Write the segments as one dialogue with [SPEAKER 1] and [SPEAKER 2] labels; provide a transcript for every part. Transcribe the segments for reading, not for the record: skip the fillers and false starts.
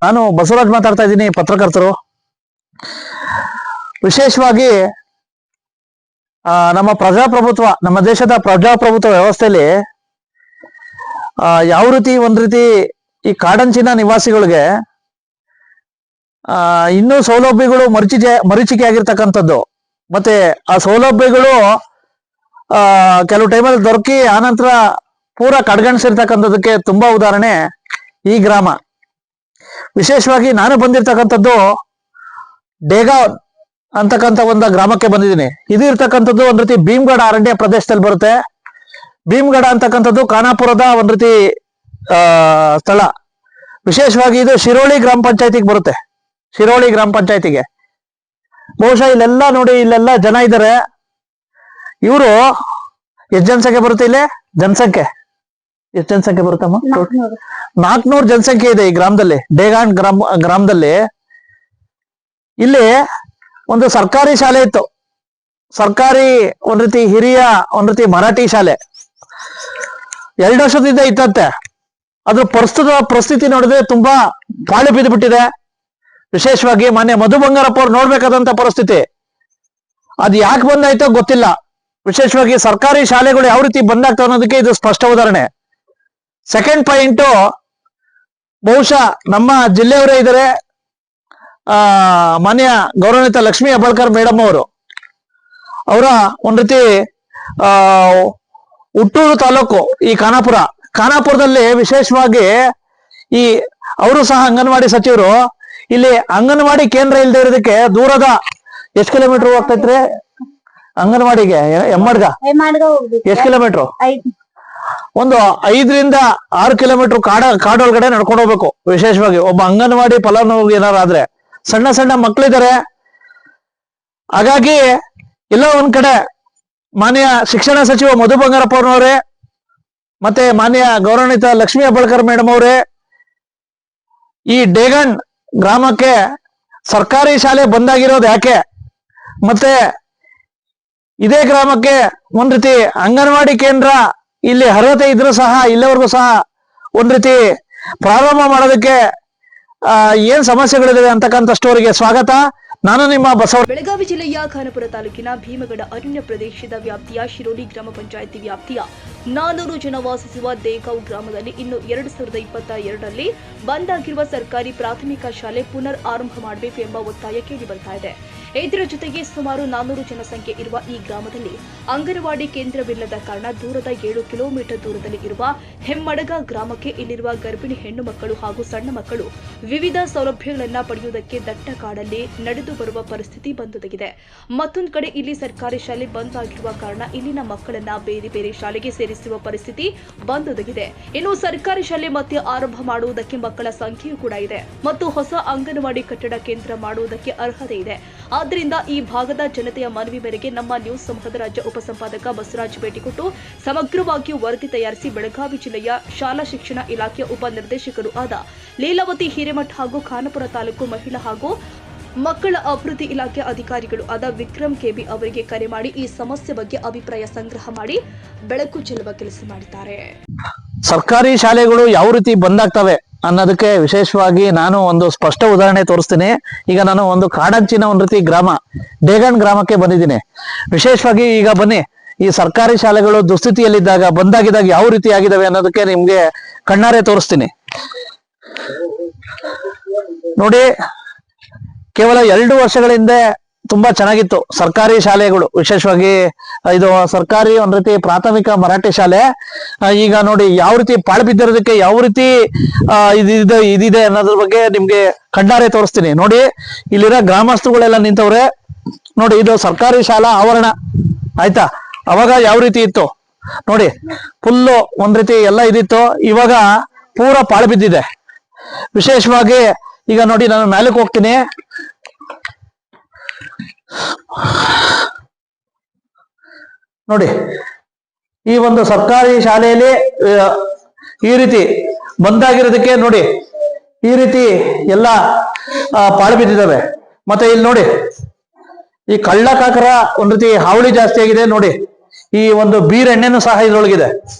[SPEAKER 1] ನಾನು ಬಸವರಾಜ್ ಮಾತಾಡ್ತಾ ಇದ್ದೀನಿ, ಪತ್ರಕರ್ತರು. ವಿಶೇಷವಾಗಿ ನಮ್ಮ ಪ್ರಜಾಪ್ರಭುತ್ವ, ನಮ್ಮ ದೇಶದ ಪ್ರಜಾಪ್ರಭುತ್ವ ವ್ಯವಸ್ಥೆಯಲ್ಲಿ ಯಾವ ರೀತಿ ಒಂದ್ ರೀತಿ ಈ ಕಾಡಂಚಿನ ನಿವಾಸಿಗಳಿಗೆ ಇನ್ನೂ ಸೌಲಭ್ಯಗಳು ಮರೀಚಿಕೆ ಆಗಿರ್ತಕ್ಕಂಥದ್ದು, ಮತ್ತೆ ಆ ಸೌಲಭ್ಯಗಳು ಕೆಲವು ಟೈಮಲ್ಲಿ ದೊರಕಿ ಆನಂತರ ಪೂರಾ ಕಡ್ಗಣಿಸಿರ್ತಕ್ಕಂಥದಕ್ಕೆ ತುಂಬಾ ಉದಾಹರಣೆ ಈ ಗ್ರಾಮ. ವಿಶೇಷವಾಗಿ ನಾನು ಬಂದಿರ್ತಕ್ಕಂಥದ್ದು ಡೇಗಾವ್ ಅಂತಕ್ಕಂಥ ಒಂದು ಗ್ರಾಮಕ್ಕೆ ಬಂದಿದ್ದೀನಿ. ಇದು ಇರ್ತಕ್ಕಂಥದ್ದು ಒಂದ್ ರೀತಿ ಭೀಮ್ಗಢ ಅರಣ್ಯ ಪ್ರದೇಶದಲ್ಲಿ ಬರುತ್ತೆ. ಭೀಮ್ಗಢ ಅಂತಕ್ಕಂಥದ್ದು ಖಾನಾಪುರದ ಒಂದ್ ರೀತಿ ಸ್ಥಳ. ವಿಶೇಷವಾಗಿ ಇದು ಶಿರೋಳಿ ಗ್ರಾಮ ಪಂಚಾಯತಿಗೆ ಬರುತ್ತೆ. ಶಿರೋಳಿ ಗ್ರಾಮ ಪಂಚಾಯತಿಗೆ ಬಹುಶಃ ಇಲ್ಲೆಲ್ಲ ನೋಡಿ, ಇಲ್ಲೆಲ್ಲ ಜನ ಇದ್ದಾರೆ. ಇವರು ಎಷ್ಟು ಜನಸಂಖ್ಯೆ ಬರುತ್ತೆ ಇಲ್ಲಿ? ಜನಸಂಖ್ಯೆ ಎಷ್ಟು ಜನಸಂಖ್ಯೆ ಬರುತ್ತಮ್ಮ? 400 ಜನಸಂಖ್ಯೆ ಇದೆ ಈ ಗ್ರಾಮದಲ್ಲಿ, ಡೇಗಾಣ್ ಗ್ರಾಮದಲ್ಲಿ. ಇಲ್ಲಿ ಒಂದು ಸರ್ಕಾರಿ ಶಾಲೆ ಇತ್ತು, ಸರ್ಕಾರಿ ಒಂದ್ ರೀತಿ ಹಿರಿಯ ಒಂದ್ ರೀತಿ ಮರಾಠಿ ಶಾಲೆ. 2 ವರ್ಷದಿಂದ ಇತ್ತಂತೆ. ಅದ್ರ ಪರಿಸ್ಥಿತಿ ನೋಡಿದ್ರೆ ತುಂಬಾ ಪಾಳು ಬಿದ್ದು ಬಿಟ್ಟಿದೆ. ವಿಶೇಷವಾಗಿ ಮಾನ್ಯ ಮಧು ಬಂಗಾರಪ್ಪ ಅವ್ರು ನೋಡ್ಬೇಕಾದಂತ ಪರಿಸ್ಥಿತಿ. ಅದು ಯಾಕೆ ಬಂದಾಯ್ತೋ ಗೊತ್ತಿಲ್ಲ. ವಿಶೇಷವಾಗಿ ಸರ್ಕಾರಿ ಶಾಲೆಗಳು ಯಾವ ರೀತಿ ಬಂದಾಗ್ತವೆ ಅನ್ನೋದಕ್ಕೆ ಇದು ಸ್ಪಷ್ಟ ಉದಾಹರಣೆ. ಸೆಕೆಂಡ್ ಪಾಯಿಂಟ್, ಬಹುಶಃ ನಮ್ಮ ಜಿಲ್ಲೆಯವರೇ ಇದ್ದಾರೆ, ಮಾನ್ಯ ಗೌರವಾನ್ವಿತ ಲಕ್ಷ್ಮೀ ಹೆಬ್ಬಾಳ್ಕರ್ ಮೇಡಮ್ ಅವರು. ಅವರ ಒಂದ್ ರೀತಿ ಹುಟ್ಟೂರು ತಾಲೂಕು ಈ ಖಾನಾಪುರದಲ್ಲಿ ವಿಶೇಷವಾಗಿ ಈ ಅವರು ಸಹ ಅಂಗನವಾಡಿ ಸಚಿವರು. ಇಲ್ಲಿ ಅಂಗನವಾಡಿ ಕೇಂದ್ರ ಇಲ್ಲದೆ ಇರೋದಕ್ಕೆ ದೂರದ ಎಷ್ಟು ಕಿಲೋಮೀಟರ್ ಹೋಗ್ತೈತ್ರಿ ಅಂಗನವಾಡಿಗೆ? ಎಮ್ಮಡ್ಗ ಎಷ್ಟು ಕಿಲೋಮೀಟರ್? ಒಂದು 5 ರಿಂದ 6 ಕಿಲೋಮೀಟರ್ ಕಾಡೊಳಗಡೆ ನಡ್ಕೊಂಡು ಹೋಗ್ಬೇಕು. ವಿಶೇಷವಾಗಿ ಒಬ್ಬ ಅಂಗನವಾಡಿ ಫಲಾನುಭವಿ ಏನಾರಾದ್ರೆ, ಸಣ್ಣ ಮಕ್ಕಳಿದ್ದಾರೆ. ಹಾಗಾಗಿ ಎಲ್ಲೋ ಒಂದ್ ಕಡೆ ಮಾನ್ಯ ಶಿಕ್ಷಣ ಸಚಿವ ಮಧು ಬಂಗಾರಪ್ಪನವರೇ ಮತ್ತೆ ಮಾನ್ಯ ಗೌರವಾನ್ವಿತ ಲಕ್ಷ್ಮೀ ಹೆಬ್ಬಾಳ್ಕರ್ ಮೇಡಮ್ ಅವರೇ ಈ ಡೇಗಣ್ ಗ್ರಾಮಕ್ಕೆ ಸರ್ಕಾರಿ ಶಾಲೆ ಬಂದಾಗಿರೋದು ಯಾಕೆ, ಮತ್ತೆ ಇದೇ ಗ್ರಾಮಕ್ಕೆ ಒಂದ್ ರೀತಿ ಅಂಗನವಾಡಿ ಕೇಂದ್ರ ಇಲ್ಲಿ ಅರ್ಹತೆ ಇದ್ರೂ ಸಹ ಇಲ್ಲಿವರೆಗೂ ಸಹ ಒಂದ್ ರೀತಿ ಪ್ರಾರಂಭ ಮಾಡೋದಕ್ಕೆ ಏನ್ ಸಮಸ್ಯೆಗಳಿದಾವೆ ಅಂತಕ್ಕಂಥಷ್ಟವರಿಗೆ ಸ್ವಾಗತ. ನಾನು ನಿಮ್ಮ
[SPEAKER 2] ಬೆಳಗಾವಿ ಜಿಲ್ಲೆಯ ಖಾನಾಪುರ ತಾಲೂಕಿನ ಭೀಮಗಢ ಅರಣ್ಯ ಪ್ರದೇಶದ ವ್ಯಾಪ್ತಿಯ ಶಿರೋಳಿ ಗ್ರಾಮ ಪಂಚಾಯಿತಿ ವ್ಯಾಪ್ತಿಯ 400 ಜನ ವಾಸಿಸುವ ದೇಗಾಂವ್ ಗ್ರಾಮದಲ್ಲಿ ಇನ್ನು 2022ರಲ್ಲಿ ಬಂದ್ ಆಗಿರುವ ಸರ್ಕಾರಿ ಪ್ರಾಥಮಿಕ ಶಾಲೆ ಪುನರ್ ಆರಂಭ ಮಾಡಬೇಕು ಎಂಬ ಒತ್ತಾಯ ಕೇಳಿ ಬರ್ತಾ ಇದೆ. ಇದರ ಜೊತೆಗೆ ಸುಮಾರು 400 ಜನಸಂಖ್ಯೆ ಇರುವ ಈ ಗ್ರಾಮದಲ್ಲಿ ಅಂಗನವಾಡಿ ಕೇಂದ್ರವಿಲ್ಲದ ಕಾರಣ ದೂರದ 7 ಕಿಲೋಮೀಟರ್ ದೂರದಲ್ಲಿ ಇರುವ ಹೆಮ್ಮಡಗ ಗ್ರಾಮಕ್ಕೆ ಇಲ್ಲಿರುವ ಗರ್ಭಿಣಿ ಹೆಣ್ಣು ಮಕ್ಕಳು ಹಾಗೂ ಸಣ್ಣ ಮಕ್ಕಳು ವಿವಿಧ ಸೌಲಭ್ಯಗಳನ್ನು ಪಡೆಯುವುದಕ್ಕೆ ದಟ್ಟ ಕಾಡಲ್ಲಿ ನಡೆದು ಬರುವ ಪರಿಸ್ಥಿತಿ ಬಂದೊದಗಿದೆ. ಮತ್ತೊಂದು ಕಡೆ ಇಲ್ಲಿ ಸರ್ಕಾರಿ ಶಾಲೆ ಬಂದ್ ಆಗಿರುವ ಕಾರಣ ಇಲ್ಲಿನ ಮಕ್ಕಳನ್ನ ಬೇರೆ ಬೇರೆ ಶಾಲೆಗೆ ಸೇರಿಸುವ ಪರಿಸ್ಥಿತಿ ಬಂದೊದಗಿದೆ. ಇನ್ನು ಸರ್ಕಾರಿ ಶಾಲೆ ಮತ್ತೆ ಆರಂಭ ಮಾಡುವುದಕ್ಕೆ ಮಕ್ಕಳ ಸಂಖ್ಯೆಯೂ ಕೂಡ ಇದೆ ಮತ್ತು ಹೊಸ ಅಂಗನವಾಡಿ ಕಟ್ಟಡ ಕೇಂದ್ರ ಮಾಡುವುದಕ್ಕೆ ಅರ್ಹತೆ ಇದೆ. ಆದ್ದರಿಂದ ಈ ಭಾಗದ ಜನತೆಯ ಮನವಿ ಮೇರೆಗೆ ನಮ್ಮ ನ್ಯೂಸ್ ಸಮೂಹದ ರಾಜ್ಯ ಉಪಸಂಪಾದಕ ಬಸವರಾಜ್ ಭೇಟಿ ಕೊಟ್ಟು ಸಮಗ್ರವಾಗಿ ವರದಿ ತಯಾರಿಸಿ ಬೆಳಗಾವಿ ಜಿಲ್ಲೆಯ ಶಾಲಾ ಶಿಕ್ಷಣ ಇಲಾಖೆಯ ಉಪನಿರ್ದೇಶಕರು ಆದ ಲೀಲಾವತಿ ಹಿರೇಮಠ ಹಾಗೂ ಖಾನಾಪುರ ತಾಲೂಕು ಮಹಿಳಾ ಹಾಗೂ ಮಕ್ಕಳ ಅಭಿವೃದ್ಧಿ ಇಲಾಖೆ ಅಧಿಕಾರಿಗಳು ಆದ ವಿಕ್ರಮ್ ಕೆಬಿ ಅವರಿಗೆ ಕರೆ ಮಾಡಿ ಈ ಸಮಸ್ಯೆ ಬಗ್ಗೆ ಅಭಿಪ್ರಾಯ ಸಂಗ್ರಹ ಮಾಡಿ ಬೆಳಕು ಚೆಲ್ಲುವ ಕೆಲಸ ಮಾಡಿದ್ದಾರೆ.
[SPEAKER 1] ಸರ್ಕಾರಿ ಶಾಲೆಗಳು ಯಾವ ರೀತಿ ಬಂದಾಗ್ತವೆ ಅನ್ನೋದಕ್ಕೆ ವಿಶೇಷವಾಗಿ ನಾನು ಒಂದು ಸ್ಪಷ್ಟ ಉದಾಹರಣೆ ತೋರಿಸ್ತೀನಿ. ಈಗ ನಾನು ಒಂದು ಕಾಡಂಚಿನ ಒಂದ್ ರೀತಿ ಗ್ರಾಮ ಡೇಗಣ್ ಗ್ರಾಮಕ್ಕೆ ಬಂದಿದ್ದೀನಿ. ವಿಶೇಷವಾಗಿ ಈಗ ಬನ್ನಿ, ಈ ಸರ್ಕಾರಿ ಶಾಲೆಗಳು ದುಸ್ಥಿತಿಯಲ್ಲಿದ್ದಾಗ ಬಂದಾಗಿದ್ದಾಗ ಯಾವ ರೀತಿ ಆಗಿದಾವೆ ಅನ್ನೋದಕ್ಕೆ ನಿಮ್ಗೆ ಕಣ್ಣಾರೆ ತೋರಿಸ್ತೀನಿ. ನೋಡಿ, ಕೇವಲ 2 ವರ್ಷಗಳ ಹಿಂದೆ ತುಂಬಾ ಚೆನ್ನಾಗಿತ್ತು ಸರ್ಕಾರಿ ಶಾಲೆಗಳು. ವಿಶೇಷವಾಗಿ ಇದು ಸರ್ಕಾರಿ ಒಂದ್ ರೀತಿ ಪ್ರಾಥಮಿಕ ಮರಾಠಿ ಶಾಲೆ. ಈಗ ನೋಡಿ ಯಾವ ರೀತಿ ಪಾಳು ಬಿದ್ದಿರೋದಕ್ಕೆ ಯಾವ ರೀತಿ ಇದಿದೆ ಅನ್ನೋದ್ರ ಬಗ್ಗೆ ನಿಮ್ಗೆ ಕಣ್ಣಾರೆ ತೋರಿಸ್ತೀನಿ. ನೋಡಿ, ಇಲ್ಲಿರೋ ಗ್ರಾಮಸ್ಥರುಗಳೆಲ್ಲ ನಿಂತವ್ರೆ. ನೋಡಿ, ಇದು ಸರ್ಕಾರಿ ಶಾಲಾ ಆವರಣ ಆಯ್ತಾ. ಅವಾಗ ಯಾವ ರೀತಿ ಇತ್ತು ನೋಡಿ, ಫುಲ್ಲು ಒಂದ್ ರೀತಿ ಎಲ್ಲ ಇದಿತ್ತು. ಇವಾಗ ಪೂರಾ ಪಾಳು ಬಿದ್ದಿದೆ. ವಿಶೇಷವಾಗಿ ಈಗ ನೋಡಿ, ನಾನು ಮೇಲಕ್ಕೆ ಹೋಗ್ತೀನಿ. ನೋಡಿ, ಈ ಒಂದು ಸರ್ಕಾರಿ ಶಾಲೆಯಲ್ಲಿ ಈ ರೀತಿ ಬಂದಾಗಿರೋದಕ್ಕೆ ನೋಡಿ ಈ ರೀತಿ ಎಲ್ಲ ಪಾಳು ಬಿದ್ದಿದ್ದಾವೆ. ಮತ್ತೆ ಇಲ್ಲಿ ನೋಡಿ, ಈ ಕಳ್ಳ ಕಾಕರ ಒಂದ್ ರೀತಿ ಹಾವಳಿ ಜಾಸ್ತಿ ಆಗಿದೆ. ನೋಡಿ, ಈ ಒಂದು ಬೀರೆಣ್ಣೆನೂ ಸಹ ಇದ್ರೊಳಗಿದೆ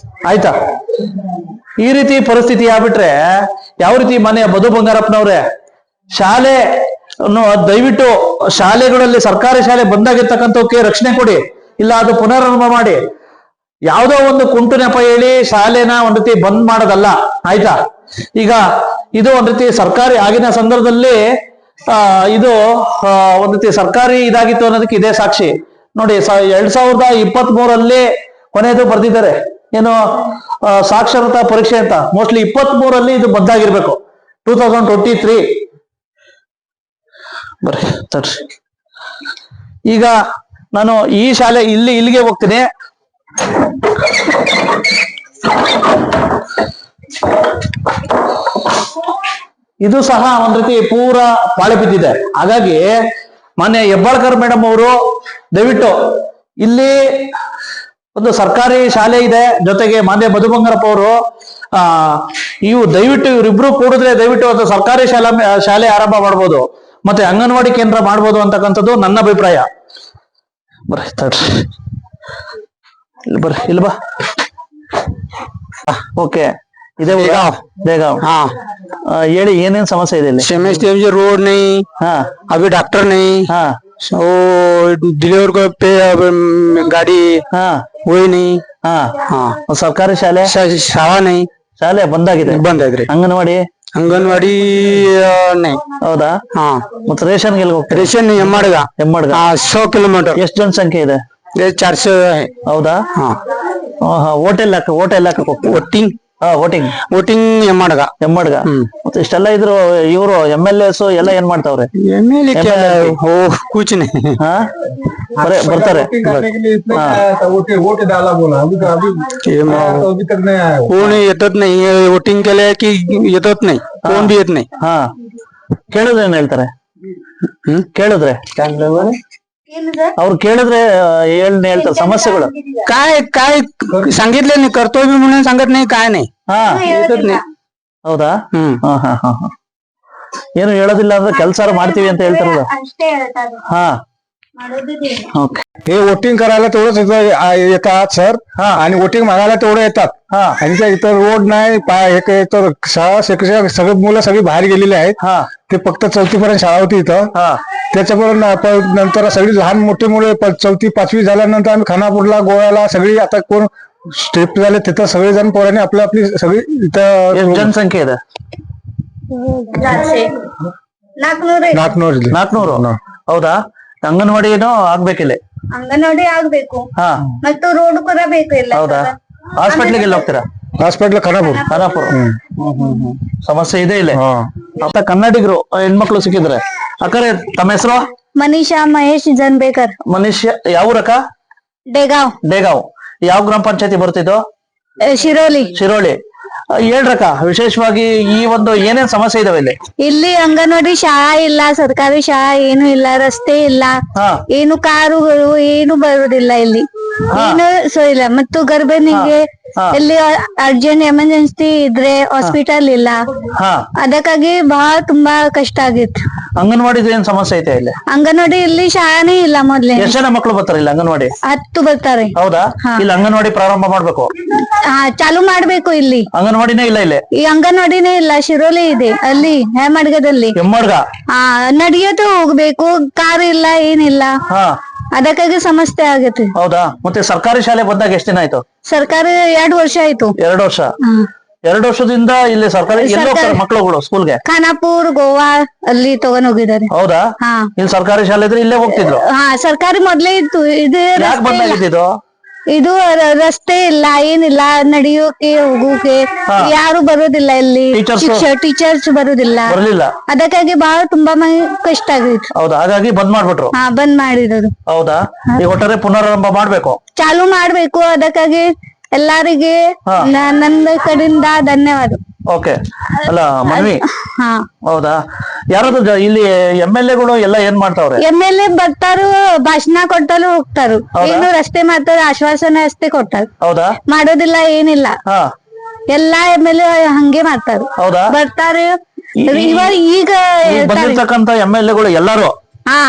[SPEAKER 1] ಆಯ್ತಾ. ಈ ರೀತಿ ಪರಿಸ್ಥಿತಿ ಆಗ್ಬಿಟ್ರೆ ಯಾವ ರೀತಿ ಮನೆ ಮಧು ಬಂಗಾರಪ್ಪನವ್ರೆ ಶಾಲೆ ದಯವಿಟ್ಟು ಶಾಲೆಗಳಲ್ಲಿ ಸರ್ಕಾರಿ ಶಾಲೆ ಬಂದಾಗಿರ್ತಕ್ಕಂಥವಕ್ಕೆ ರಕ್ಷಣೆ ಕೊಡಿ, ಇಲ್ಲ ಅದು ಪುನರಾರಂಭ ಮಾಡಿ. ಯಾವುದೋ ಒಂದು ಕುಂಟು ನೆಪ ಹೇಳಿ ಶಾಲೆನ ಒಂದ್ ರೀತಿ ಬಂದ್ ಮಾಡೋದಲ್ಲ, ಆಯ್ತಾ. ಈಗ ಇದು ಒಂದ್ ರೀತಿ ಸರ್ಕಾರಿ ಆಗಿನ ಸಂದರ್ಭದಲ್ಲಿ ಇದು ಒಂದ್ ರೀತಿ ಸರ್ಕಾರಿ ಇದಾಗಿತ್ತು ಅನ್ನೋದಕ್ಕೆ ಇದೇ ಸಾಕ್ಷಿ ನೋಡಿ. 2023 ಕೊನೆಯದು ಬರ್ದಿದ್ದಾರೆ ಏನು ಸಾಕ್ಷರತಾ ಪರೀಕ್ಷೆ ಅಂತ, ಮೋಸ್ಟ್ಲಿ 23 ಇದು ಬಂದಾಗಿರ್ಬೇಕು. 2023 ಬರ್ರಿ ತಡ್ರಿ. ಈಗ ನಾನು ಈ ಶಾಲೆ ಇಲ್ಲಿಗೆ ಹೋಗ್ತೀನಿ. ಇದು ಸಹ ಒಂದ್ ರೀತಿ ಪೂರಾ ಪಾಳೆ ಬಿದ್ದಿದೆ. ಹಾಗಾಗಿ ಮಾನ್ಯ ಹೆಬ್ಬಾಳ್ಕರ್ ಮೇಡಮ್ ಅವರು ದಯವಿಟ್ಟು ಇಲ್ಲಿ ಒಂದು ಸರ್ಕಾರಿ ಶಾಲೆ ಇದೆ, ಜೊತೆಗೆ ಮಾನ್ಯ ಮಧು ಬಂಗಾರಪ್ಪ ಅವರು ದಯವಿಟ್ಟು ಇವರಿಬ್ರು ಕೂಡಿದ್ರೆ ದಯವಿಟ್ಟು ಒಂದು ಸರ್ಕಾರಿ ಶಾಲೆ ಆರಂಭ ಮಾಡ್ಬೋದು, ಮತ್ತೆ ಅಂಗನವಾಡಿ ಕೇಂದ್ರ ಮಾಡ್ಬೋದು ಅಂತಕ್ಕಂಥದ್ದು ನನ್ನ ಅಭಿಪ್ರಾಯ. ಬರ್ರಿ ತಡ್ರಿ, ಇಲ್ಲಿ ಬಾ. ಓಕೆ, ಇದೆ बेगांव। हाँ, ಹೇಳಿ ಏನೇನ್ ಸಮಸ್ಯೆ ಇದೆ ಇಲ್ಲಿ?
[SPEAKER 3] सेमेस्टर रोड नहीं,
[SPEAKER 1] हाँ
[SPEAKER 3] अभी डॉक्टर नहीं,
[SPEAKER 1] हाँ
[SPEAKER 3] वो डिलीवर को पे गाड़ी
[SPEAKER 1] हाँ
[SPEAKER 3] वही नहीं,
[SPEAKER 1] हाँ
[SPEAKER 3] हाँ
[SPEAKER 1] ಸರ್ಕಾರಿ ಶಾಲೆ
[SPEAKER 3] शाला नहीं,
[SPEAKER 1] ಶಾಲೆ ಬಂದಾಗಿದೆ,
[SPEAKER 3] बंद है
[SPEAKER 1] ಅಂಗನವಾಡಿ
[SPEAKER 3] नहीं।
[SPEAKER 1] ಹೌದಾ?
[SPEAKER 3] हाँ,
[SPEAKER 1] ಮತ್ತೆ ರೇಷನ್ ಗೆಲ್ ಹೋಗ್ತಾರೆ?
[SPEAKER 3] रेशन नहीं हेम्मड़गा,
[SPEAKER 1] हाँ
[SPEAKER 3] 100 किलोमीटर।
[SPEAKER 1] ಎಷ್ಟು ಜನಸಂಖ್ಯೆ ಇದೆ?
[SPEAKER 3] 400 है।
[SPEAKER 1] ಹೌದಾ?
[SPEAKER 3] हाँ,
[SPEAKER 1] ಓಟ್ ಎಲ್ಲ ಹೋಗ್ತಾರೆ? ವೋಟಿಂಗ್
[SPEAKER 3] हेम्मड़गा।
[SPEAKER 1] ಮತ್ತೆ ಇಷ್ಟೆಲ್ಲ ಇದ್ರು ಇವರು MLAs ಎಲ್ಲ ಏನ್ ಮಾಡ್ತಾವ್ರೆ?
[SPEAKER 3] MLA क्या हो, कुछ नहीं।
[SPEAKER 1] ಹಾ ಬರ್ತಾರೆ,
[SPEAKER 4] वोट डाला बोला, अभी तक नहीं आया।
[SPEAKER 3] वो नहीं येतत नहीं, वोटिंग के लिए कि येतत नहीं, कौन भी येत नहीं।
[SPEAKER 1] ಹಾ ಕೇಳಿದ್ರೆ ಏನ್ ಹೇಳ್ತಾರೆ? ಕೇಳಿದ್ರೆ ಅವ್ರು ಕೇಳಿದ್ರೆ ಏನ್ ಹೇಳ್ತಾರೆ ಸಮಸ್ಯೆಗಳು?
[SPEAKER 3] काय काय सांगितले नाही, करतोय बी म्हणून सांगत नाही, काय नाही।
[SPEAKER 1] ಹಾ
[SPEAKER 3] येतच नाही।
[SPEAKER 1] ಹೌದಾ?
[SPEAKER 3] हम्म,
[SPEAKER 1] ಹಾ ಹಾ ಹಾ ಹಾ ಏನು ಹೇಳೋದಿಲ್ಲ ಅಂದ್ರೆ ಕೆಲಸ ಮಾಡ್ತೀವಿ ಅಂತ ಹೇಳ್ತಾರಲ್ಲ. ಹಾ ಓಕೆ.
[SPEAKER 4] हे वोटिंग करायला तेवढंच येतात सर, आणि वोटिंग मागायला तेवढं येतात. आणि त्या इतर रोड नाही, हे तर शाळा शिक्षक सगळे मुलं सगळी बाहेर गेलेली आहेत.
[SPEAKER 1] हा
[SPEAKER 4] ते फक्त 4थी पर्यंत शाळा होती इथं.
[SPEAKER 1] हा
[SPEAKER 4] त्याच्यापर्यंत नंतर सगळी लहान मोठी मुले 4थी 5वी झाल्यानंतर आम्ही खानापूरला, गोव्याला सगळी आता कोण स्टेप झाले तिथं सगळेजण पोरांनी आपली आपली सगळी
[SPEAKER 1] ಎಷ್ಟು
[SPEAKER 4] इथं
[SPEAKER 1] ಜನಸಂಖ್ಯೆ ಇದೆ?
[SPEAKER 4] 400
[SPEAKER 1] 400. ಹೌದಾ? ಅಂಗನವಾಡಿನೂ ಆಗ್ಬೇಕಿಲ್ಲ?
[SPEAKER 5] ಅಂಗನವಾಡಿ ಆಗ್ಬೇಕು
[SPEAKER 1] ಹಾ
[SPEAKER 5] ಮತ್ತು ರೋಡ್ ಕೂಡ ಬೇಕು ಎಲ್ಲ.
[SPEAKER 1] ಹೌದಾ? ಹಾಸ್ಪಿಟ್ಲಿಗೆ ಎಲ್ಲ ಹೋಗ್ತೀರಾ?
[SPEAKER 4] ಹಾಸ್ಪಿಟ್ಲ್ ಖಾನಾಪುರ.
[SPEAKER 1] ಸಮಸ್ಯೆ ಇದೆ ಇಲ್ಲ?
[SPEAKER 4] ಹಾ
[SPEAKER 1] ಅಂತ ಕನ್ನಡಿಗರು ಹೆಣ್ಮಕ್ಳು ಸಿಕ್ಕಿದ್ರೆ. ಅಕ್ಕರೆ ತಮ್ಮ ಹೆಸರು?
[SPEAKER 5] ಮನೀಷಾ ಮಹೇಶ್ ಜನ್ಬೇಕರ್,
[SPEAKER 1] ಮನುಷ್ಯ ಯಾವ ಊರಕ್ಕ? ಡೇಗಾವ್. ಯಾವ ಗ್ರಾಮ ಪಂಚಾಯತಿ ಬರ್ತಿದ್ದು?
[SPEAKER 5] ಶಿರೋಲಿ.
[SPEAKER 1] ಶಿರೋಳಿ. ಹೇಳ್ರಕ್ಕ, ವಿಶೇಷವಾಗಿ ಈ ಒಂದು ಏನೇನ್ ಸಮಸ್ಯೆ ಇದಾವೆ ಇಲ್ಲಿ?
[SPEAKER 5] ಇಲ್ಲಿ ಅಂಗನವಾಡಿ ಶಾಲಾ ಇಲ್ಲ, ಸರ್ಕಾರಿ ಶಾಲಾ ಏನು ಇಲ್ಲ, ರಸ್ತೆ ಇಲ್ಲ,
[SPEAKER 1] ಹಾ
[SPEAKER 5] ಏನು ಕಾರುಗಳು ಏನು ಬರುವುದಿಲ್ಲ ಇಲ್ಲಿ, ಏನು ಸೊ ಇಲ್ಲ. ಮತ್ತು ಗರ್ಭಿಣಿಗೆ ಇಲ್ಲಿ ಅರ್ಜೆಂಟ್ ಎಮರ್ಜೆನ್ಸಿ ಇದ್ರೆ ಹಾಸ್ಪಿಟಲ್ ಇಲ್ಲ,
[SPEAKER 1] ಹಾ
[SPEAKER 5] ಅದಕ್ಕಾಗಿ ಬಹಳ ತುಂಬಾ ಕಷ್ಟ ಆಗಿತ್ತು.
[SPEAKER 1] ಅಂಗನವಾಡಿ ಏನ್ ಸಮಸ್ಯೆ ಐತೆ ಇಲ್ಲಿ?
[SPEAKER 5] ಅಂಗನವಾಡಿ ಇಲ್ಲಿ ಶಾಲಾನೇ ಇಲ್ಲ. ಮೊದ್ಲೇ
[SPEAKER 1] ಎಷ್ಟು ಜನ ಮಕ್ಳು ಬರ್ತಾರೆ ಇಲ್ಲಿ ಅಂಗನವಾಡಿ?
[SPEAKER 5] 10 ಬರ್ತಾರೆ.
[SPEAKER 1] ಹೌದಾ? ಇಲ್ಲಿ ಅಂಗನವಾಡಿ ಪ್ರಾರಂಭ ಮಾಡ್ಬೇಕು,
[SPEAKER 5] ಚಾಲು ಮಾಡ್ಬೇಕು. ಇಲ್ಲಿ
[SPEAKER 1] ಅಂಗನವಾಡಿನೇ ಇಲ್ಲ ಇಲ್ಲಿ?
[SPEAKER 5] ಈ ಅಂಗನವಾಡಿನೇ ಇಲ್ಲ, ಶಿರೋಲಿ ಇದೆ ಅಲ್ಲಿ ಹೆಮ್ಮಡ್ಗದಲ್ಲಿ.
[SPEAKER 1] ಹೆಮ್ಮಡ್ಗ?
[SPEAKER 5] ನಡೆಯೋದು ಹೋಗ್ಬೇಕು, ಕಾರ್ ಇಲ್ಲ, ಏನಿಲ್ಲ,
[SPEAKER 1] ಹಾ
[SPEAKER 5] ಅದಕ್ಕಾಗಿ ಸಮಸ್ಯೆ ಆಗುತ್ತೆ.
[SPEAKER 1] ಹೌದಾ? ಮತ್ತೆ ಸರ್ಕಾರಿ ಶಾಲೆ ಬಂದಾಗ ಎಷ್ಟು ದಿನ ಆಯ್ತು?
[SPEAKER 5] ಸರ್ಕಾರಿ 2 ವರ್ಷ ಆಯ್ತು.
[SPEAKER 1] 2 ವರ್ಷ. 2 ವರ್ಷದಿಂದ ಇಲ್ಲಿ ಸರ್ಕಾರಿ ಎಲ್ಲಿ ಹೋಗ್ತಾರೆ ಮಕ್ಳುಗಳು ಸ್ಕೂಲ್ಗೆ?
[SPEAKER 5] ಖಾನಾಪುರ್, ಗೋವಾ ಅಲ್ಲಿ ತಗೊಂಡ್ ಹೋಗಿದ್ದಾರೆ.
[SPEAKER 1] ಹೌದಾ? ಇಲ್ಲಿ ಸರ್ಕಾರಿ ಶಾಲೆ ಇದ್ರೆ ಇಲ್ಲೇ ಹೋಗ್ತಿದ್ರು?
[SPEAKER 5] ಸರ್ಕಾರಿ ಮೊದ್ಲೇ ಇತ್ತು. ಇದು
[SPEAKER 1] ಯಾಕೆ ಬಂದಾಗಿದ್ದು?
[SPEAKER 5] ಇದು ರಸ್ತೆ ಇಲ್ಲ, ಏನಿಲ್ಲ, ನಡೆಯೋಕೆ ಹೋಗೋಕೆ ಯಾರು ಬರೋದಿಲ್ಲ ಇಲ್ಲಿ, ಟೀಚರ್ಸ್ ಬರೋದಿಲ್ಲ,
[SPEAKER 1] ಬರ್ಲಿಲ್ಲ.
[SPEAKER 5] ಅದಕ್ಕಾಗಿ ಬಹಳ ತುಂಬಾ ಕಷ್ಟ ಆಗಿತ್ತು.
[SPEAKER 1] ಹೌದಾ? ಹಾಗಾಗಿ ಬಂದ್ ಮಾಡ್ಬಿಟ್ರು?
[SPEAKER 5] ಬಂದ್ ಮಾಡಿರೋದು.
[SPEAKER 1] ಹೌದಾ? ಈಗ ಒಟ್ಟಾರೆ ಪುನರಾರಂಭ ಮಾಡ್ಬೇಕು,
[SPEAKER 5] ಚಾಲು ಮಾಡ್ಬೇಕು. ಅದಕ್ಕಾಗಿ ಎಲ್ಲರಿಗೆ ನನ್ನ ಕಡೆಯಿಂದ ಧನ್ಯವಾದ.
[SPEAKER 1] ಓಕೆ. ಅಲ್ಲ ಮನ್ವಿ,
[SPEAKER 5] ಹಾ
[SPEAKER 1] ಹೌದಾ? ಯಾರಾದ್ರೂ ಇಲ್ಲಿ MLAಗಳು ಎಲ್ಲ ಏನ್ ಮಾಡ್ತಾವ್ರೆ?
[SPEAKER 5] MLA ಬರ್ತಾರು, ಭಾಷಣ ಕೊಟ್ಟಲು ಹೋಗ್ತಾರು, ಏನು ರಸ್ತೆ ಮಾಡ್ತಾರ, ಆಶ್ವಾಸನೆ ಅಷ್ಟೇ ಕೊಡ್ತಾರ,
[SPEAKER 1] ಹೌದಾ?
[SPEAKER 5] ಮಾಡೋದಿಲ್ಲ, ಏನಿಲ್ಲ.
[SPEAKER 1] ಹಾ
[SPEAKER 5] ಎಲ್ಲಾ MLA ಹಂಗೆ ಮಾಡ್ತಾರು.
[SPEAKER 1] ಹೌದಾ?
[SPEAKER 5] ಬರ್ತಾರೆ ಈಗ
[SPEAKER 1] ಬಂದಿರ್ತಕ್ಕಂತ MLAಗಳು ಎಲ್ಲಾರು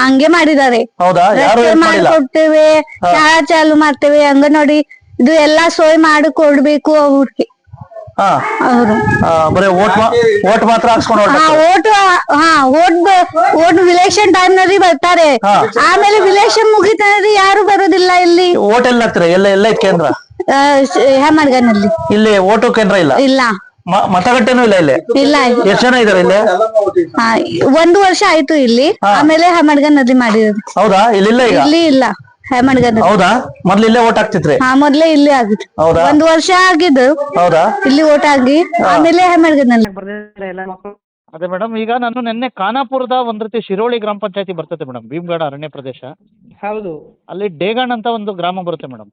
[SPEAKER 5] ಹಂಗೆ ಮಾಡಿದ್ದಾರೆ.
[SPEAKER 1] ಹೌದಾ? ಯಾರು
[SPEAKER 5] ಮಾಡ್ಕೊಡ್ತೇವೆ, ಶಾಲಾ ಚಾಲು ಮಾಡ್ತೇವೆ, ಅಂಗನವಾಡಿ ಇದು ಎಲ್ಲಾ ಸೋಯ್ ಮಾಡಿ ಕೊಡ್ಬೇಕು ಅವ್ರಿಗೆ.
[SPEAKER 1] ಹಾ
[SPEAKER 5] ಅವರು.
[SPEAKER 1] ಬರೀ ಓಟ್ ಮಾತ್ರ ಹಾಕ್ಸ್ಕೊಂಡು
[SPEAKER 5] ಹಾ ಓಟ್ ವಿಲೇಷನ್ ಟೈಮ್ ನಲ್ಲಿ ಬರ್ತಾರೆ. ಆಮೇಲೆ ವಿಲೇಷನ್ ಮುಗಿತಾರೆ, ಯಾರು ಬರೋದಿಲ್ಲ ಇಲ್ಲಿ.
[SPEAKER 1] ಓಟ್ ಎಲ್ಲ ಹಾಕ್ತಾರೆ? ಎಲ್ಲ ಐತ್ ಕೇಂದ್ರ?
[SPEAKER 5] ಹೇಮಡ್ಗನಲ್ಲಿ
[SPEAKER 1] ಇಲ್ಲಿ ಓಟು ಕೇಂದ್ರ ಇಲ್ಲ?
[SPEAKER 5] ಇಲ್ಲ.
[SPEAKER 1] ಮತಗಟ್ಟೆನೂ ಇಲ್ಲ ಇಲ್ಲಿ?
[SPEAKER 5] ಇಲ್ಲ.
[SPEAKER 1] ಎಷ್ಟ್ ಜನ ಇದಾರೆ ಇಲ್ಲಿ?
[SPEAKER 5] 1 ವರ್ಷ ಆಯ್ತು ಇಲ್ಲಿ, ಆಮೇಲೆ ಹೇಮಡ್ಗನಲ್ಲಿ ಮಾಡಿರೋದು.
[SPEAKER 1] ಹೌದಾ? ಇಲ್ಲಿಲ್ಲ ಈಗ?
[SPEAKER 5] ಇಲ್ಲಿ ಇಲ್ಲ ಹೇಮಡ್ಗನಲ್ಲಿ.
[SPEAKER 1] ಹೌದಾ? ಮೊದ್ಲು ಇಲ್ಲೇ ಓಟ್ ಹಾಕ್ತಿದ್ರಿ?
[SPEAKER 5] ಮೊದ್ಲೇ ಇಲ್ಲಿ ಆಗಿತ್ತು.
[SPEAKER 1] ಹೌದಾ?
[SPEAKER 5] 1 ವರ್ಷ ಆಗಿದ್ದು
[SPEAKER 1] ಹೌದಾ?
[SPEAKER 5] ಇಲ್ಲಿ ಓಟ್ ಆಗಿ, ಆಮೇಲೆ ಹೇಮಡ್ಗನಲ್ಲಿ.
[SPEAKER 6] ಅದೇ ಮೇಡಮ್, ಈಗ ನಾನು ನಿನ್ನೆ ಖಾನಾಪುರದ ಒಂದ್ ರೀತಿ ಶಿರೋಳಿ ಗ್ರಾಮ ಪಂಚಾಯತಿ ಬರ್ತೈತೆ ಮೇಡಮ್, ಭೀಮಗಡ ಅರಣ್ಯ ಪ್ರದೇಶ.
[SPEAKER 7] ಹೌದು.
[SPEAKER 6] ಅಲ್ಲಿ ಡೇಗಣ್ ಅಂತ ಒಂದು ಗ್ರಾಮ ಬರುತ್ತೆ ಮೇಡಮ್.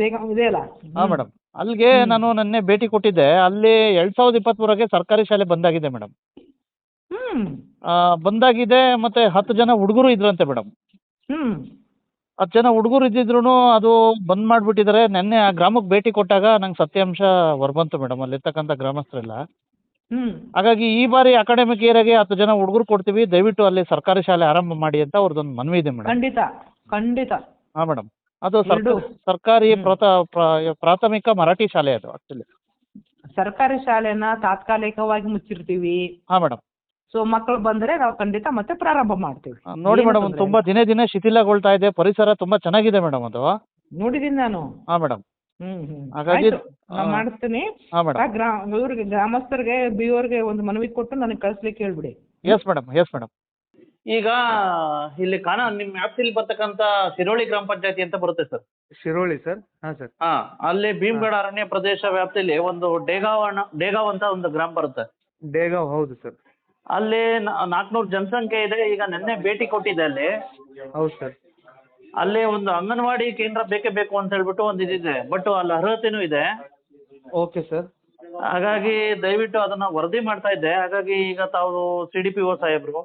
[SPEAKER 7] ಬೇಗ ಇದೆಯಲ್ಲ.
[SPEAKER 6] ಹಾ ಮೇಡಮ್, ಅಲ್ಲಿಗೆ ನಾನು ನಿನ್ನೆ ಭೇಟಿ ಕೊಟ್ಟಿದ್ದೆ. ಅಲ್ಲಿ 2023 ಸರ್ಕಾರಿ ಶಾಲೆ ಬಂದಾಗಿದೆ ಮೇಡಮ್. ಬಂದಾಗಿದೆ, ಮತ್ತೆ 10 ಜನ ಹುಡುಗರು ಇದ್ರಂತೆ ಮೇಡಮ್. 10 ಜನ ಹುಡುಗರು ಇದ್ದಿದ್ರು ಅದು ಬಂದ್ ಮಾಡ್ಬಿಟ್ಟಿದ್ದಾರೆ. ನಿನ್ನೆ ಆ ಗ್ರಾಮಕ್ಕೆ ಭೇಟಿ ಕೊಟ್ಟಾಗ ನಂಗೆ ಸತ್ಯಾಂಶ ಹೊರಬಂತು ಮೇಡಮ್, ಅಲ್ಲಿರ್ತಕ್ಕಂಥ ಗ್ರಾಮಸ್ಥರೆಲ್ಲ. ಹಾಗಾಗಿ ಈ ಬಾರಿ ಅಕಾಡೆಮಿಕ್ ಇಯರ್ಗೆ 10 ಜನ ಹುಡುಗರು ಕೊಡ್ತೀವಿ, ದಯವಿಟ್ಟು ಅಲ್ಲಿ ಸರ್ಕಾರಿ ಶಾಲೆ ಆರಂಭ ಮಾಡಿ ಅಂತ ಅವ್ರದ್ದೊಂದು ಮನವಿ ಇದೆ ಮೇಡಮ್.
[SPEAKER 7] ಖಂಡಿತ.
[SPEAKER 6] ಹಾ ಮೇಡಮ್, ಅದು ಸರ್ಕಾರಿ ಪ್ರಾಥಮಿಕ ಮರಾಠಿ ಶಾಲೆ ಅದು ಆಕ್ಚುಲಿ.
[SPEAKER 7] ಸರ್ಕಾರಿ ಶಾಲೆನ ತಾತ್ಕಾಲಿಕವಾಗಿ ಮುಚ್ಚಿರ್ತೀವಿ.
[SPEAKER 6] ಹಾ ಮೇಡಮ್.
[SPEAKER 7] ಸೊ ಮಕ್ಕಳು ಬಂದ್ರೆ ನಾವು ಖಂಡಿತ ಮತ್ತೆ ಪ್ರಾರಂಭ ಮಾಡ್ತೀವಿ.
[SPEAKER 6] ನೋಡಿ ಮೇಡಮ್, ತುಂಬಾ ದಿನೇ ಶಿಥಿಲಗೊಳ್ತಾ ಇದೆ, ಪರಿಸರ ತುಂಬಾ ಚೆನ್ನಾಗಿದೆ ಮೇಡಮ್ ಅದು.
[SPEAKER 7] ನೋಡಿದೀನಿ ನಾನು.
[SPEAKER 6] ಹಾ ಮೇಡಮ್.
[SPEAKER 7] ಹಾಗಾಗಿ ನಾನು ಮಾಡಿಸ್ತೀನಿ.
[SPEAKER 6] ಹಾ ಮೇಡಮ್.
[SPEAKER 7] ಇವ್ರಿಗೆ ಗ್ರಾಮಸ್ಥರಿಗೆ ಬಿಒರ್ಗೆ ಒಂದು ಮನವಿ ಕೊಟ್ಟು ನನಗೆ ಕಳಿಸ್ಲಿಕ್ಕೆ ಹೇಳ್ಬಿಡಿ.
[SPEAKER 6] Yes madam. ಈಗ ಇಲ್ಲಿ ನಿಮ್ ವ್ಯಾಪ್ತಿಲಿ ಬರ್ತಕ್ಕಂತ ಶಿರೋಳಿ ಗ್ರಾಮ ಪಂಚಾಯತಿ ಅಂತ ಬರುತ್ತೆ ಸರ್.
[SPEAKER 4] ಶಿರೋಳಿ ಸರ್? ಹಾ ಸರ್.
[SPEAKER 6] ಅಲ್ಲಿ ಭೀಮಗಡ ಅರಣ್ಯ ಪ್ರದೇಶ ವ್ಯಾಪ್ತಿಲಿ ಒಂದು ಡೇಗಾವ್ ಅಂತ ಒಂದು ಗ್ರಾಮ ಬರುತ್ತೆ.
[SPEAKER 4] ಡೇಗಾವ್? ಹೌದು ಸರ್.
[SPEAKER 6] ಅಲ್ಲಿ 400 ಜನಸಂಖ್ಯೆ ಇದೆ. ಈಗ ನಿನ್ನೆ ಭೇಟಿ ಕೊಟ್ಟಿದ್ದೆ ಅಲ್ಲಿ.
[SPEAKER 4] ಹೌದು ಸರ್.
[SPEAKER 6] ಅಲ್ಲಿ ಒಂದು ಅಂಗನವಾಡಿ ಕೇಂದ್ರ ಬೇಕೇ ಬೇಕು ಅಂತ ಹೇಳ್ಬಿಟ್ಟು ಒಂದು ಇದಿದೆ, ಬಟ್ ಅಲ್ಲಿ ಅರ್ಹತೆನೂ ಇದೆ.
[SPEAKER 4] Okay sir.
[SPEAKER 6] ಹಾಗಾಗಿ ದಯವಿಟ್ಟು ಅದನ್ನ ವರದಿ ಮಾಡ್ತಾ ಇದ್ದೆ. ಹಾಗಾಗಿ ಈಗ ತಾವು CDPO ಸಾಹೇಬ್ರು.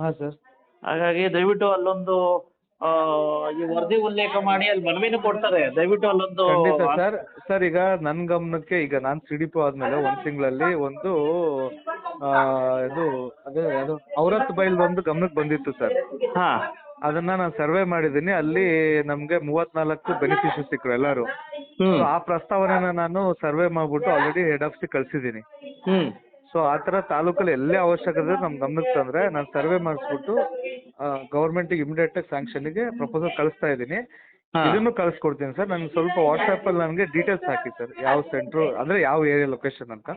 [SPEAKER 4] ಹಾ ಸರ್.
[SPEAKER 6] ಹಾಗಾಗಿ ದಯವಿಟ್ಟು ಅಲ್ಲೊಂದು ಈ ವರದಿ ಉಲ್ಲೇಖ ಮಾಡಿ ಅಲ್ಲಿ ಮನವಿನೂ ಕೊಡ್ತಾರೆ, ದಯವಿಟ್ಟು ಅಲ್ಲೊಂದು.
[SPEAKER 8] ಖಂಡಿತ ಸರ್. ಸರ್ ಈಗ ನನ್ನ ಗಮನಕ್ಕೆ, ಈಗ ನಾನು CDPO ಆದ್ಮೇಲೆ 1 ತಿಂಗಳಲ್ಲಿ ಒಂದು ಇದು ಅದು ಔರತ್ ಬೈಲ್ ಒಂದು ಗಮನಕ್ಕೆ ಬಂದಿತ್ತು ಸರ್.
[SPEAKER 6] ಹಾ,
[SPEAKER 8] ಅದನ್ನ ನಾನು ಸರ್ವೆ ಮಾಡಿದ್ದೀನಿ. ಅಲ್ಲಿ ನಮ್ಗೆ 34 ಬೆನಿಫಿಷರಿ ಸಿಕ್ಕರು ಎಲ್ಲರೂ. ಆ ಪ್ರಸ್ತಾವನೆನ ನಾನು ಸರ್ವೆ ಮಾಡ್ಬಿಟ್ಟು ಆಲ್ರೆಡಿ ಹೆಡ್ ಆಫೀಸ್ ಕಳ್ಸಿದ್ದೀನಿ. ಸೊ ಆ ತರ ತಾಲೂಕಲ್ಲಿ ಎಲ್ಲೇ ಅವಶ್ಯಕತೆ ನಮ್ ಗಮನಕ್ಕೆ ತಂದ್ರೆ ನಾನು ಸರ್ವೆ ಮಾಡಿಸ್ಬಿಟ್ಟು ಗೌರ್ಮೆಂಟ್ ಇಮಿಡಿಯೇಟ್ ಆಗಿ ಸ್ಯಾಂಕ್ಷನ್ ಗೆ ಪ್ರಪೋಸಲ್ ಕಳಿಸ್ತಾ ಇದ್ದೀನಿ. ಇದನ್ನು ಕಳ್ಸಿಕೊಡ್ತೀನಿ ಸರ್. ನನ್ಗೆ ಸ್ವಲ್ಪ ವಾಟ್ಸ್ಆಪ್ ಅಲ್ಲಿ ನನಗೆ ಡೀಟೇಲ್ಸ್ ಹಾಕಿ ಸರ್, ಯಾವ ಸೆಂಟ್ರು ಅಂದ್ರೆ ಯಾವ ಏರಿಯಾ ಲೊಕೇಶನ್ ಅಂತ.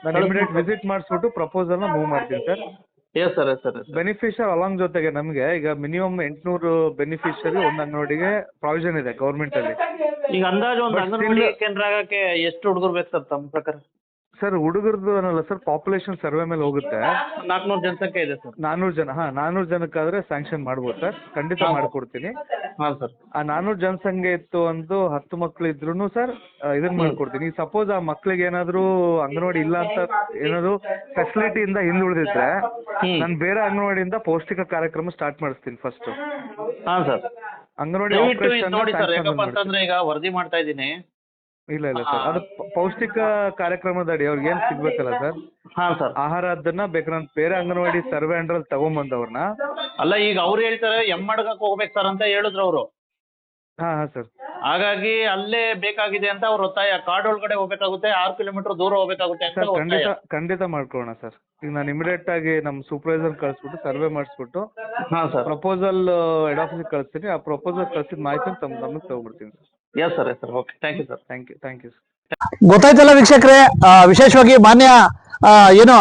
[SPEAKER 8] ನಾನು ಇಮಿಡಿಯೇಟ್ ವಿಸಿಟ್ ಮಾಡಿಸ್ಬಿಟ್ಟು ಪ್ರಪೋಸಲ್ ನ ಮೂವ್ ಮಾಡ್ತೀನಿ ಸರ್. ಬೆನಿಫಿಷರ್ ಅಲಾಂಗ್ ಜೊತೆಗೆ ನಮ್ಗೆ ಈಗ ಮಿನಿಮಮ್ 800 ಬೆನಿಫಿಷರಿ ಒಂದು ಅಂಗನವಾಡಿಗೆ ಪ್ರಾವಿಷನ್ ಇದೆ ಗೌರ್ಮೆಂಟ್ ಅಲ್ಲಿ.
[SPEAKER 6] ಈಗ ಅಂದಾಜು ಒಂದು ಅಂಗನವಾಡಿ ಕೇಂದ್ರ ಆಗಕ್ಕೆ ಎಷ್ಟು ಹುಡುಗರು ಬೇಕು ಸರ್ ತಮ್ಮ ಪ್ರಕಾರ?
[SPEAKER 8] ಸರ್ ಹುಡುಗರದ್ದು ಅನ್ನಲ್ಲ ಸರ್, ಪಾಪ್ಯುಲೇಷನ್ ಸರ್ವೆ ಮೇಲೆ ಹೋಗುತ್ತೆ.
[SPEAKER 6] 400 ಜನಸಂಖ್ಯೆ ಇದೆ ಸರ್.
[SPEAKER 8] 400 ಜನ. 400 ಜನಕ್ಕಾದ್ರೆ ಸ್ಯಾಂಕ್ಷನ್ ಮಾಡ್ಬೋದು ಸರ್, ಖಂಡಿತ ಮಾಡ್ಕೊಡ್ತೀನಿ.
[SPEAKER 6] ಹಾ ಸರ್.
[SPEAKER 8] ಆ 400 ಜನಸಂಖ್ಯೆ ಇತ್ತು ಒಂದು 10 ಮಕ್ಳು ಇದ್ರು ಸರ್ ಇದನ್ನ ಮಾಡ್ಕೊಡ್ತೀನಿ. ಸಪೋಸ್ ಆ ಮಕ್ಳಿಗೆ ಏನಾದ್ರು ಅಂಗನವಾಡಿ ಇಲ್ಲ ಅಂತ ಏನಾದ್ರು ಫೆಸಿಲಿಟಿಯಿಂದ ಹಿಂದುಳಿದಿದ್ರೆ ನಾನು ಬೇರೆ ಅಂಗನವಾಡಿಯಿಂದ ಪೌಷ್ಟಿಕ ಕಾರ್ಯಕ್ರಮ ಸ್ಟಾರ್ಟ್ ಮಾಡಿಸ್ತೀನಿ ಫಸ್ಟ್.
[SPEAKER 6] ಹಾ ಸರ್.
[SPEAKER 8] ಅಂಗನವಾಡಿ
[SPEAKER 6] ನೋಡಿ ಸರ್, ಯಾಕಪ್ಪ ಅಂತಂದ್ರೆ ಈಗ ವರದಿ ಮಾಡ್ತಾ ಇದ್ದೀನಿ.
[SPEAKER 8] ಇಲ್ಲ ಸರ್, ಅದು ಪೌಷ್ಟಿಕ ಕಾರ್ಯಕ್ರಮದ ಅಡಿ ಅವ್ರಿಗೆ ಏನ್ ಸಿಗ್ಬೇಕಲ್ಲ ಸರ್.
[SPEAKER 6] ಹಾ ಸರ್.
[SPEAKER 8] ಆಹಾರ ಅದನ್ನ ಬೇಕಾದ್ರೆ ಬೇರೆ ಅಂಗನವಾಡಿ ಸರ್ವೆ ಅಂಡ್ರಲ್ಲಿ ತಗೊಂಬಂದವ್ರನ್ನ.
[SPEAKER 6] ಅಲ್ಲ, ಈಗ ಅವ್ರು ಹೇಳ್ತಾರೆ ಎಮ್ಮಡ್ಗಕ್ಕೆ ಹೋಗ್ಬೇಕು ಸರ್ ಅಂತ ಹೇಳಿದ್ರು ಅವರು.
[SPEAKER 8] ಹಾ ಸರ್.
[SPEAKER 6] ಹಾಗಾಗಿ ಅಲ್ಲೇ ಬೇಕಾಗಿದೆ ಅಂತ ಅವ್ರ ಒತ್ತಾಯ. ಕಾಡ್ ಒಳಗಡೆ ಹೋಗ್ಬೇಕಾಗುತ್ತೆ, 6 ಕಿಲೋಮೀಟರ್ ದೂರ ಹೋಗ್ಬೇಕಾಗುತ್ತೆ ಅಂತ ಒತ್ತಾಯ.
[SPEAKER 8] ಖಂಡಿತ ಮಾಡ್ಕೊಳ್ಳೋಣ ಸರ್. ಈಗ ನಾನು ಇಮಿಡಿಯೇಟ್ ಆಗಿ ನಮ್ಮ ಸೂಪರ್ವೈಸರ್ ಕಳಿಸ್ಬಿಟ್ಟು ಸರ್ವೆ ಮಾಡಿಸ್ಬಿಟ್ಟು ಪ್ರಪೋಸಲ್ ಹೆಡ್ ಆಫೀಸ್ ಕಳಿಸ್ತೀನಿ. ಆ ಪ್ರಪೋಸಲ್ ಕಳ್ಸಿದ ಮಾಹಿತಿ ತಮ್ಮ ಗಮನಕ್ಕೆ ತಗೊಂಡ್ಬಿಡ್ತೀನಿ sir.
[SPEAKER 6] Yes sir. Okay, thank you sir.
[SPEAKER 8] Thank you sir.
[SPEAKER 1] ಗೊತ್ತಾಯ್ತಲ್ಲ ವೀಕ್ಷಕರೇ, ವಿಶೇಷವಾಗಿ ಮಾನ್ಯ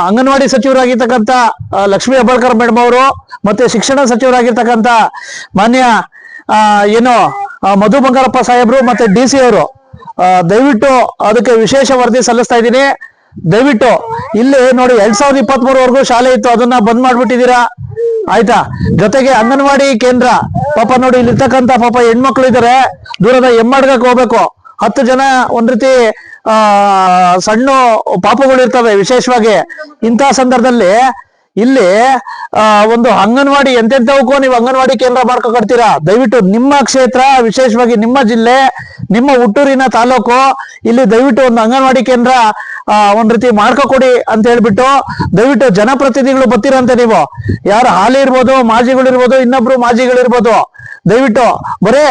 [SPEAKER 1] ಅಂಗನವಾಡಿ ಸಚಿವರಾಗಿರ್ತಕ್ಕಂಥ ಲಕ್ಷ್ಮೀ ಹೆಬ್ಬಾಳ್ಕರ್ ಮೇಡಮ್ ಅವರು ಮತ್ತೆ ಶಿಕ್ಷಣ ಸಚಿವರಾಗಿರ್ತಕ್ಕಂಥ ಮಾನ್ಯ ಮಧು ಬಂಗಾರಪ್ಪ ಸಾಹೇಬ್ರು ಮತ್ತೆ DC ಅವರು ದಯವಿಟ್ಟು ಅದಕ್ಕೆ ವಿಶೇಷ ವರದಿ ಸಲ್ಲಿಸ್ತಾ ಇದ್ದೀನಿ. ದಯವಿಟ್ಟು ಇಲ್ಲಿ ನೋಡಿ 2023 ಶಾಲೆ ಇತ್ತು, ಅದನ್ನ ಬಂದ್ ಮಾಡ್ಬಿಟ್ಟಿದ್ದೀರಾ, ಆಯ್ತಾ? ಜೊತೆಗೆ ಅಂಗನವಾಡಿ ಕೇಂದ್ರ ಪಾಪ ನೋಡಿ ಇಲ್ಲಿರ್ತಕ್ಕಂಥ ಪಾಪ ಹೆಣ್ಮಕ್ಳು ಇದಾರೆ, ದೂರದ ಎಮ್ಮಡ್ಗಕ್ಕೆ ಹೋಗ್ಬೇಕು. 10 ಜನ ಒಂದ್ ರೀತಿ ಸಣ್ಣ ಪಾಪಗಳು ಇರ್ತವೆ. ವಿಶೇಷವಾಗಿ ಇಂತಹ ಸಂದರ್ಭದಲ್ಲಿ ಇಲ್ಲಿ ಒಂದು ಅಂಗನವಾಡಿ ಎಂತೆಂತವಕ್ಕೂ ನೀವು ಅಂಗನವಾಡಿ ಕೇಂದ್ರ ಮಾಡ್ಕೊಡ್ತೀರಾ. ದಯವಿಟ್ಟು ನಿಮ್ಮ ಕ್ಷೇತ್ರ, ವಿಶೇಷವಾಗಿ ನಿಮ್ಮ ಜಿಲ್ಲೆ, ನಿಮ್ಮ ಹುಟ್ಟೂರಿನ ತಾಲೂಕು, ಇಲ್ಲಿ ದಯವಿಟ್ಟು ಒಂದು ಅಂಗನವಾಡಿ ಕೇಂದ್ರ ಒಂದ್ ರೀತಿ ಮಾಡ್ಕೊಡಿ ಅಂತ ಹೇಳ್ಬಿಟ್ಟು ದಯವಿಟ್ಟು ಜನಪ್ರತಿನಿಧಿಗಳು ಬರ್ತೀರಂತೆ. ನೀವು ಯಾರು ಹಾಲಿ ಇರ್ಬೋದು, ಮಾಜಿಗಳಿರ್ಬೋದು, ಇನ್ನೊಬ್ರು ಮಾಜಿಗಳಿರ್ಬೋದು, ದಯವಿಟ್ಟು ಬರೇ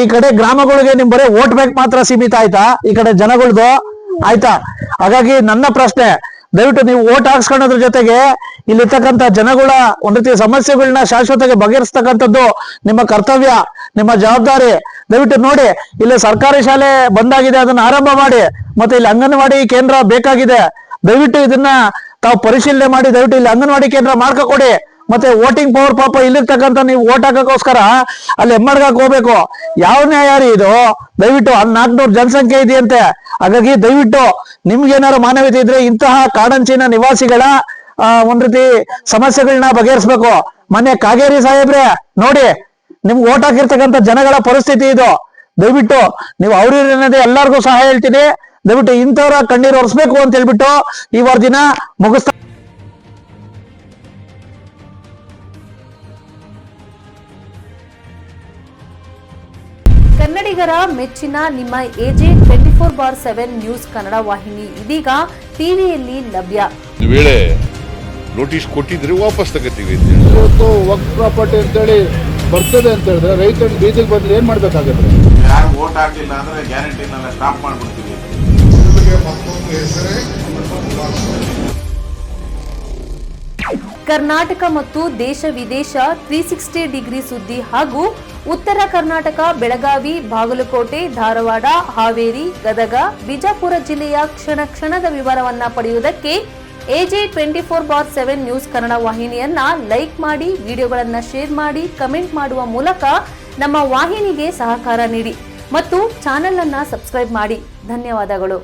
[SPEAKER 1] ಈ ಕಡೆ ಗ್ರಾಮಗಳಿಗೆ ನಿಮ್ ಬರೇ ವೋಟ್ ಬ್ಯಾಂಕ್ ಮಾತ್ರ ಸೀಮಿತ ಆಯ್ತಾ? ಈ ಕಡೆ ಜನಗಳ್ದು ಆಯ್ತಾ? ಹಾಗಾಗಿ ನನ್ನ ಪ್ರಶ್ನೆ, ದಯವಿಟ್ಟು ನೀವು ಓಟ್ ಹಾಕ್ಸ್ಕೊಳ್ಳೋದ್ರ ಜೊತೆಗೆ ಇಲ್ಲಿರ್ತಕ್ಕಂಥ ಜನಗಳ ಒಂದ್ ರೀತಿ ಸಮಸ್ಯೆಗಳನ್ನ ಶಾಶ್ವತವಾಗಿ ಬಗೆಹರಿಸ್ತಕ್ಕಂಥದ್ದು ನಿಮ್ಮ ಕರ್ತವ್ಯ, ನಿಮ್ಮ ಜವಾಬ್ದಾರಿ. ದಯವಿಟ್ಟು ನೋಡಿ, ಇಲ್ಲಿ ಸರ್ಕಾರಿ ಶಾಲೆ ಬಂದಾಗಿದೆ, ಅದನ್ನ ಆರಂಭ ಮಾಡಿ. ಮತ್ತೆ ಇಲ್ಲಿ ಅಂಗನವಾಡಿ ಕೇಂದ್ರ ಬೇಕಾಗಿದೆ, ದಯವಿಟ್ಟು ಇದನ್ನ ತಾವು ಪರಿಶೀಲನೆ ಮಾಡಿ ದಯವಿಟ್ಟು ಇಲ್ಲಿ ಅಂಗನವಾಡಿ ಕೇಂದ್ರ ಮಾಡ್ಕೊಡಿ. ಮತ್ತೆ ವೋಟಿಂಗ್ ಪವರ್ ಪಾಪ ಇಲ್ಲಿರ್ತಕ್ಕಂಥ ನೀವು ಓಟ್ ಹಾಕಕ್ಕೋಸ್ಕರ ಅಲ್ಲಿ ಹೆಮ್ಮಡ್ಗಕ್ ಹೋಗ್ಬೇಕು. ಯಾವ ನ್ಯಾಯ ರೀ ಇದು? ದಯವಿಟ್ಟು 400 ಜನಸಂಖ್ಯೆ ಇದೆಯಂತೆ. ಹಾಗಾಗಿ ದಯವಿಟ್ಟು ನಿಮ್ಗೇನಾದ್ರು ಮಾನವೀಯತೆ ಇದ್ರೆ ಇಂತಹ ಕಾಡಂಚಿನ ನಿವಾಸಿಗಳ ಒಂದ್ ರೀತಿ ಸಮಸ್ಯೆಗಳನ್ನ ಬಗೆಹರಿಸ್ಬೇಕು. ಮೊನ್ನೆ ಕಾಗೇರಿ ಸಾಹೇಬ್ರೆ ನೋಡಿ, ನಿಮ್ಗೆ ಓಟ್ ಹಾಕಿರ್ತಕ್ಕಂಥ ಜನಗಳ ಪರಿಸ್ಥಿತಿ ಇದು. ದಯವಿಟ್ಟು ನೀವು ಅವ್ರನ್ನದೇ ಎಲ್ಲರಿಗೂ ಸಹ ಹೇಳ್ತೀನಿ, ದಯವಿಟ್ಟು ಇಂಥವ್ರ ಕಣ್ಣೀರು ಒರೆಸ್ಬೇಕು ಅಂತ ಹೇಳ್ಬಿಟ್ಟು ಈ ವರದಿನ ಮುಗಿಸ್ತಾ.
[SPEAKER 9] ಕನ್ನಡಿಗರ ಮೆಚ್ಚಿನ ನಿಮ್ಮ AJ 24/7 ನ್ಯೂಸ್ ಕನ್ನಡ ವಾಹಿನಿ ಇದೀಗ ಟಿವಿಯಲ್ಲಿ ಲಭ್ಯ.
[SPEAKER 10] ವೇಳೆ ನೋಟಿಸ್ ಕೊಟ್ಟಿದ್ರೆ ವಾಪಸ್ ತಗೋತೀವಿ.
[SPEAKER 11] ಇವತ್ತು ವಕ್ಫ್ ಪ್ರಾಪರ್ಟಿ ಅಂತೇಳಿ ಬರ್ತದೆ ಅಂತ ಹೇಳಿದ್ರೆ ರೈತರು ಬೀದಿಗೆ ಬಂದ್ರೆ ಏನ್ ಮಾಡ್ಬೇಕಾಗತ್ತೆ?
[SPEAKER 10] ಯಾರು ವೋಟ್ ಹಾಕಿಲ್ಲ ಅಂದ್ರೆ ಗ್ಯಾರಂಟಿನೆಲ್ಲ ಸ್ಟಾಪ್ ಮಾಡ್ಬಿಡ್ತೀವಿ.
[SPEAKER 9] ಕರ್ನಾಟಕ ಮತ್ತು ದೇಶ ವಿದೇಶ 360 ಡಿಗ್ರಿ ಸುದ್ದಿ ಹಾಗೂ ಉತ್ತರ ಕರ್ನಾಟಕ, ಬೆಳಗಾವಿ, ಬಾಗಲಕೋಟೆ, ಧಾರವಾಡ, ಹಾವೇರಿ, ಗದಗ, ಬಿಜಾಪುರ ಜಿಲ್ಲೆಯ ಕ್ಷಣ ಕ್ಷಣದ ವಿವರವನ್ನ ಪಡೆಯುವುದಕ್ಕೆ AJ 24/7 ನ್ಯೂಸ್ ಕನ್ನಡ ವಾಹಿನಿಯನ್ನ ಲೈಕ್ ಮಾಡಿ, ವಿಡಿಯೋಗಳನ್ನ ಶೇರ್ ಮಾಡಿ, ಕಮೆಂಟ್ ಮಾಡುವ ಮೂಲಕ ನಮ್ಮ ವಾಹಿನಿಗೆ ಸಹಕಾರ ನೀಡಿ ಮತ್ತು ಚಾನೆಲ್ ಅನ್ನ ಸಬ್ಸ್ಕ್ರೈಬ್ ಮಾಡಿ. ಧನ್ಯವಾದಗಳು.